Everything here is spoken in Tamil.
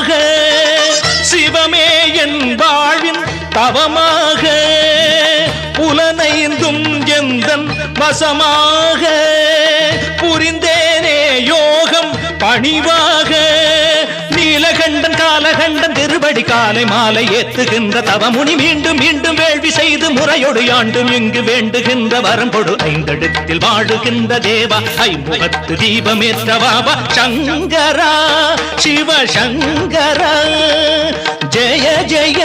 தவமாக சிவமே என் வாழ்வின் தவமாக புலனைந்தும் எந்தன் வசமாக புரிந்தேனே யோகம் பணிவாக நீலகண்டன் காலகண்டன் திருவடி காலை மாலை ஏத்துகின்ற தவமுனி மீண்டும் மீண்டும் வேள்வி செய்து முறையொடு ஆண்டும் இங்கு வேண்டுகின்ற வரம் கொடு ஐந்தெழுத்தில் வாழுகின்ற தேவா ஐமுகத்து தீபமேற்றவாவா சங்கரா சிவ சங்கரா ஜெய ஜெய